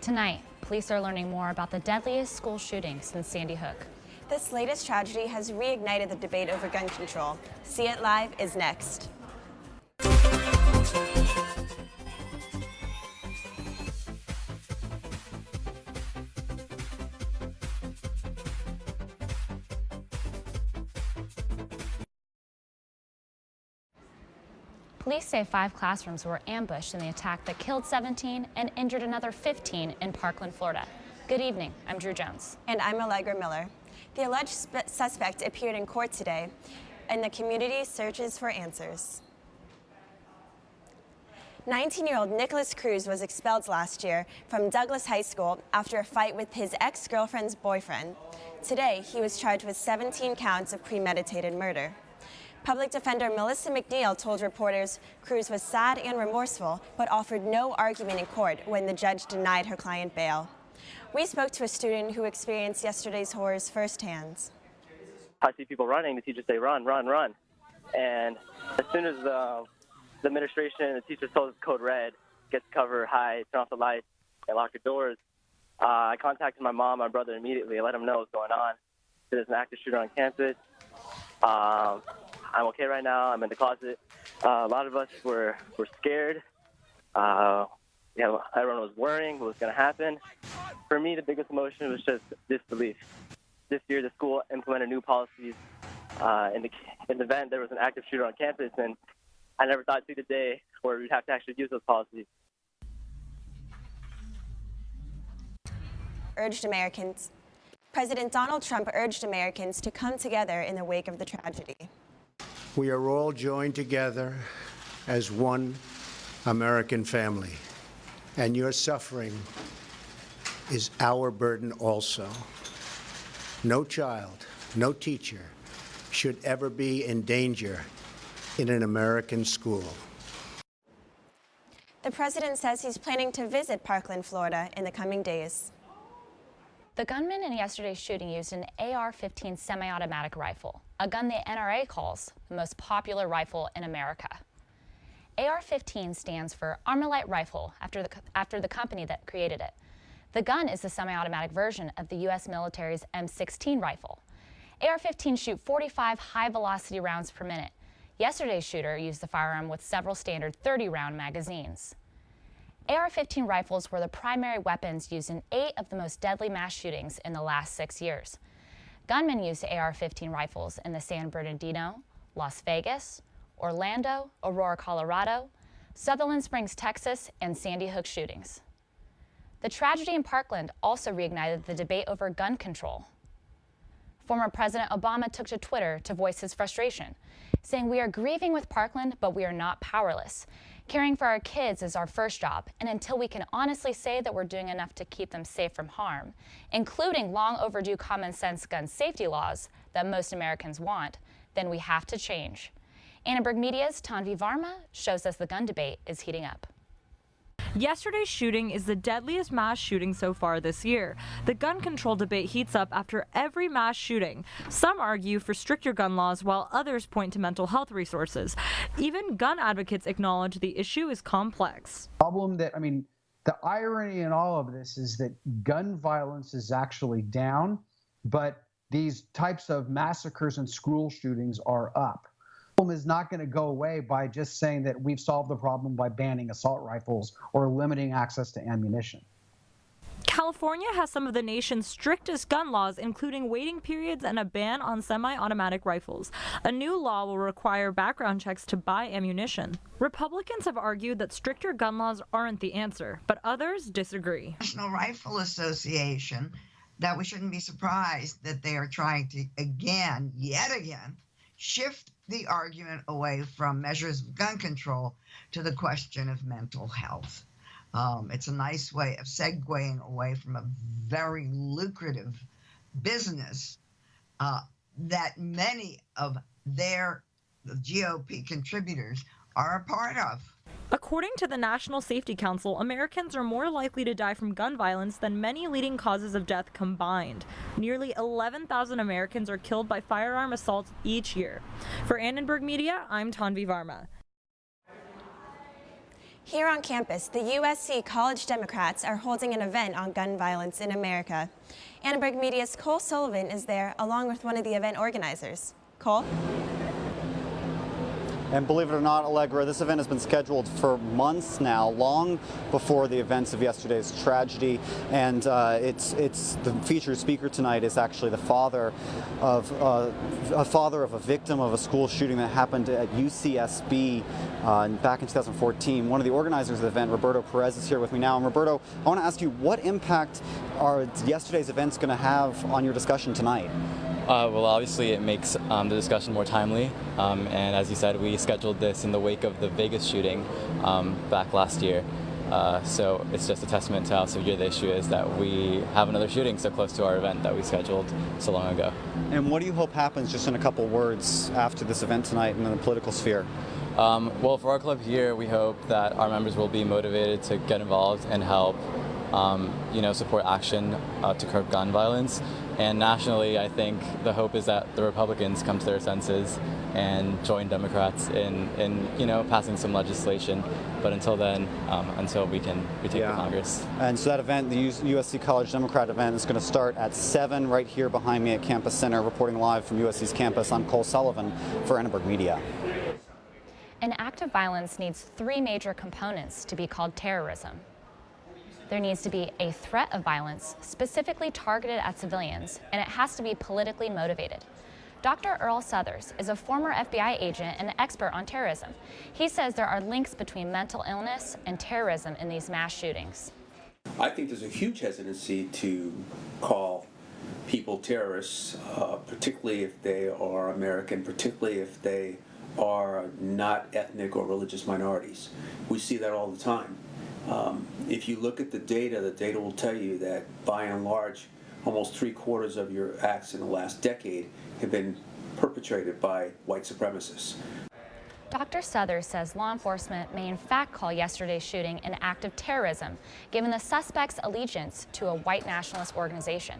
Tonight, police are learning more about the deadliest school shooting since Sandy Hook. This latest tragedy has reignited the debate over gun control. See It Live is next. Police say 5 classrooms were ambushed in the attack that killed 17 and injured another 15 in Parkland, Florida. Good evening, I'm Drew Jones. And I'm Allegra Miller. The alleged suspect appeared in court today, and the community searches for answers. 19-year-old Nicholas Cruz was expelled last year from Douglas High School after a fight with his ex-girlfriend's boyfriend. Today, he was charged with 17 counts of premeditated murder. Public defender Melissa McNeil told reporters Cruz was sad and remorseful, but offered no argument in court when the judge denied her client bail. We spoke to a student who experienced yesterday's horrors firsthand. I see people running, the teachers say, run, run, run. And as soon as the administration and the teachers told us code red, get to cover, hide, turn off the lights, and lock your doors, I contacted my mom, my brother immediately. I let them know what's going on. There's an active shooter on campus. I'm okay right now. I'm in the closet. A lot of us were scared. Everyone was worrying what was going to happen. For me, the biggest emotion was just disbelief. This year, the school implemented new policies. In the event there was an active shooter on campus, and I never thought to the day where we'd have to actually use those policies. President Donald Trump urged Americans to come together in the wake of the tragedy. We are all joined together as one American family, and your suffering is our burden also. No child, no teacher should ever be in danger in an American school. The president says he's planning to visit Parkland, Florida in the coming days. The gunman in yesterday's shooting used an AR-15 semi-automatic rifle, a gun the NRA calls the most popular rifle in America. AR-15 stands for Armalite Rifle after the company that created it. The gun is the semi-automatic version of the U.S. military's M16 rifle. AR-15 shoot 45 high-velocity rounds per minute. Yesterday's shooter used the firearm with several standard 30-round magazines. AR-15 rifles were the primary weapons used in 8 of the most deadly mass shootings in the last 6 years. Gunmen used AR-15 rifles in the San Bernardino, Las Vegas, Orlando, Aurora, Colorado, Sutherland Springs, Texas, and Sandy Hook shootings. The tragedy in Parkland also reignited the debate over gun control. Former President Obama took to Twitter to voice his frustration, saying, "We are grieving with Parkland, but we are not powerless. Caring for our kids is our first job, and until we can honestly say that we're doing enough to keep them safe from harm, including long overdue common sense gun safety laws that most Americans want, then we have to change." Annenberg Media's Tanvi Varma shows us the gun debate is heating up. Yesterday's shooting is the deadliest mass shooting so far this year. The gun control debate heats up after every mass shooting. Some argue for stricter gun laws, while others point to mental health resources. Even gun advocates acknowledge the issue is complex. The irony in all of this is that gun violence is actually down, but these types of massacres and school shootings are up. Is not going to go away by just saying that we've solved the problem by banning assault rifles or limiting access to ammunition. California has some of the nation's strictest gun laws, including waiting periods and a ban on semi-automatic rifles. A new law will require background checks to buy ammunition. Republicans have argued that stricter gun laws aren't the answer, but others disagree. National Rifle Association, that we shouldn't be surprised that they are trying to, yet again, shift the argument away from measures of gun control to the question of mental health. It's a nice way of segueing away from a very lucrative business that many of the GOP contributors are a part of. According to the National Safety Council, Americans are more likely to die from gun violence than many leading causes of death combined. Nearly 11,000 Americans are killed by firearm assaults each year. For Annenberg Media, I'm Tanvi Varma. Here on campus, the USC College Democrats are holding an event on gun violence in America. Annenberg Media's Cole Sullivan is there along with one of the event organizers. Cole? And believe it or not, Allegra, this event has been scheduled for months now, long before the events of yesterday's tragedy. And it's the featured speaker tonight is actually the father of a victim of a school shooting that happened at UCSB back in 2014. One of the organizers of the event, Roberto Perez, is here with me now. And Roberto, I want to ask you, what impact are yesterday's events going to have on your discussion tonight? Well, obviously it makes the discussion more timely, and as you said, we scheduled this in the wake of the Vegas shooting back last year. So it's just a testament to how severe the issue is that we have another shooting so close to our event that we scheduled so long ago. And what do you hope happens, just in a couple words, after this event tonight in the political sphere? Well, for our club here, we hope that our members will be motivated to get involved and help support action to curb gun violence. And nationally, I think the hope is that the Republicans come to their senses and join Democrats in passing some legislation. But until then, until we can retake the Congress. And so that event, the USC College Democrat event, is going to start at 7 right here behind me at Campus Center. Reporting live from USC's campus, I'm Cole Sullivan for Annenberg Media. An act of violence needs 3 major components to be called terrorism. There needs to be a threat of violence specifically targeted at civilians, and it has to be politically motivated. Dr. Earl Suthers is a former FBI agent and an expert on terrorism. He says there are links between mental illness and terrorism in these mass shootings. I think there's a huge hesitancy to call people terrorists, particularly if they are American, particularly if they are not ethnic or religious minorities. We see that all the time. If you look at the data will tell you that by and large, almost 3/4 of your acts in the last decade have been perpetrated by white supremacists. Dr. Suthers says law enforcement may in fact call yesterday's shooting an act of terrorism, given the suspect's allegiance to a white nationalist organization.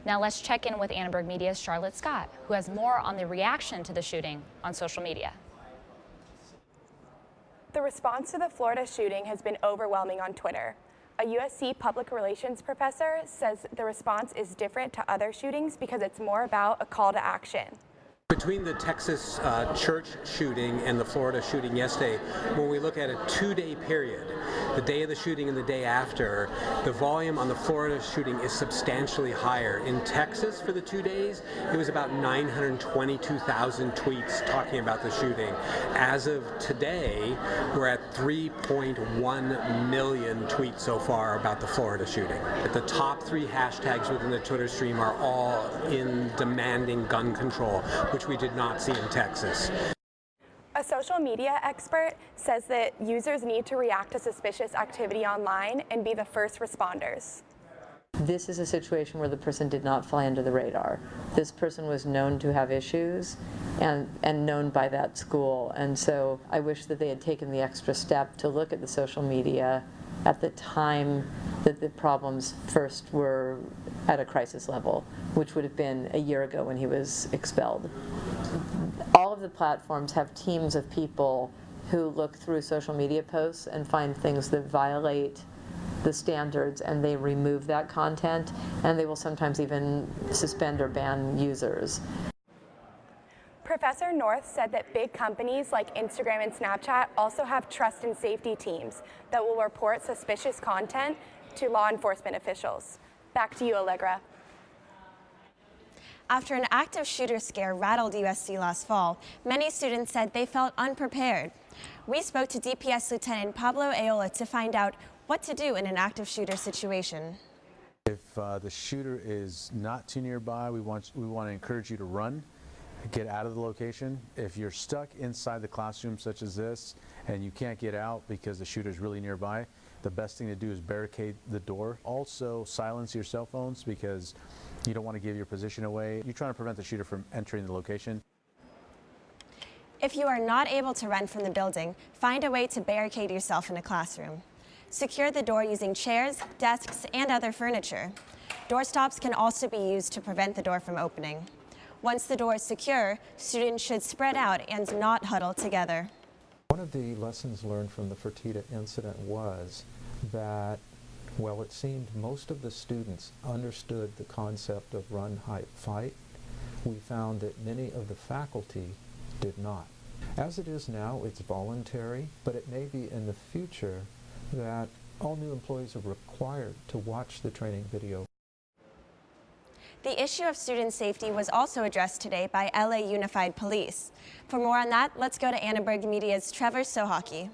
Now let's check in with Annenberg Media's Charlotte Scott, who has more on the reaction to the shooting on social media. The response to the Florida shooting has been overwhelming on Twitter. A USC public relations professor says the response is different to other shootings because it's more about a call to action. Between the Texas church shooting and the Florida shooting yesterday, when we look at a 2-day period, the day of the shooting and the day after, the volume on the Florida shooting is substantially higher. In Texas for the 2 days, it was about 922,000 tweets talking about the shooting. As of today, we're at 3.1 million tweets so far about the Florida shooting. The top 3 hashtags within the Twitter stream are all in demanding gun control, which we did not see in Texas. A social media expert says that users need to react to suspicious activity online and be the first responders. This is a situation where the person did not fly under the radar. This person was known to have issues and known by that school. And so I wish that they had taken the extra step to look at the social media at the time that the problems first were at a crisis level, which would have been a year ago when he was expelled. All of the platforms have teams of people who look through social media posts and find things that violate the standards, and they remove that content, and they will sometimes even suspend or ban users. Professor North said that big companies like Instagram and Snapchat also have trust and safety teams that will report suspicious content to law enforcement officials. Back to you, Allegra. After an active shooter scare rattled USC last fall, many students said they felt unprepared. We spoke to DPS Lieutenant Pablo Ayola to find out what to do in an active shooter situation. If the shooter is not too nearby, we want to encourage you to run, get out of the location. If you're stuck inside the classroom such as this and you can't get out because the shooter is really nearby, the best thing to do is barricade the door. Also silence your cell phones because you don't want to give your position away. You're trying to prevent the shooter from entering the location. If you are not able to run from the building, find a way to barricade yourself in a classroom. Secure the door using chairs, desks, and other furniture. Door stops can also be used to prevent the door from opening. Once the door is secure, students should spread out and not huddle together. One of the lessons learned from the Fertitta incident was that, well, it seemed most of the students understood the concept of run, hide, fight. We found that many of the faculty did not. As it is now, it's voluntary, but it may be in the future that all new employees are required to watch the training video. The issue of student safety was also addressed today by LA Unified Police. For more on that, let's go to Annenberg Media's Trevor Sohaki.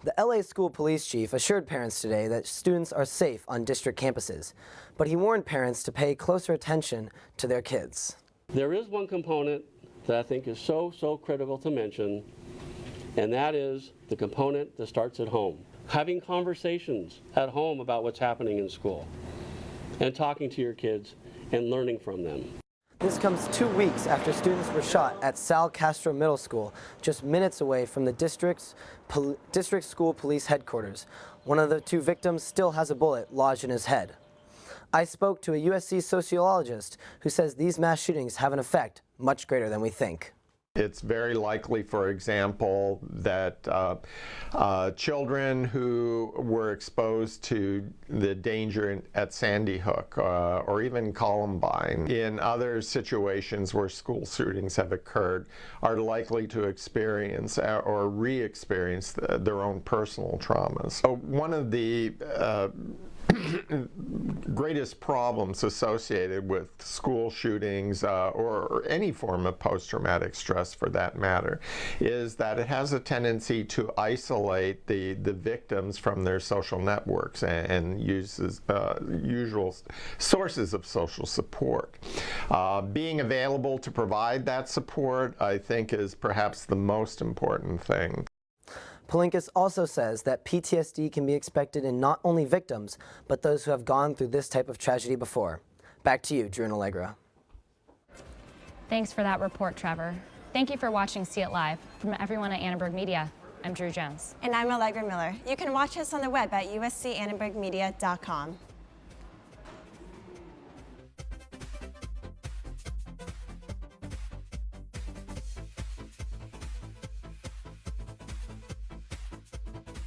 The LA school police chief assured parents today that students are safe on district campuses, but he warned parents to pay closer attention to their kids. There is one component that I think is so critical to mention, and that is the component that starts at home. Having conversations at home about what's happening in school, and talking to your kids and learning from them. This comes 2 weeks after students were shot at Sal Castro Middle School, just minutes away from the district school police headquarters. One of the 2 victims still has a bullet lodged in his head. I spoke to a USC sociologist who says these mass shootings have an effect much greater than we think. It's very likely, for example, that children who were exposed to the danger at Sandy Hook or even Columbine, in other situations where school shootings have occurred, are likely to experience or re-experience their own personal traumas. So one of the greatest problems associated with school shootings or any form of post-traumatic stress for that matter is that it has a tendency to isolate the victims from their social networks and uses usual sources of social support. Being available to provide that support, I think, is perhaps the most important thing. Palinkas also says that PTSD can be expected in not only victims, but those who have gone through this type of tragedy before. Back to you, Drew and Allegra. Thanks for that report, Trevor. Thank you for watching See It Live. From everyone at Annenberg Media, I'm Drew Jones. And I'm Allegra Miller. You can watch us on the web at uscannenbergmedia.com.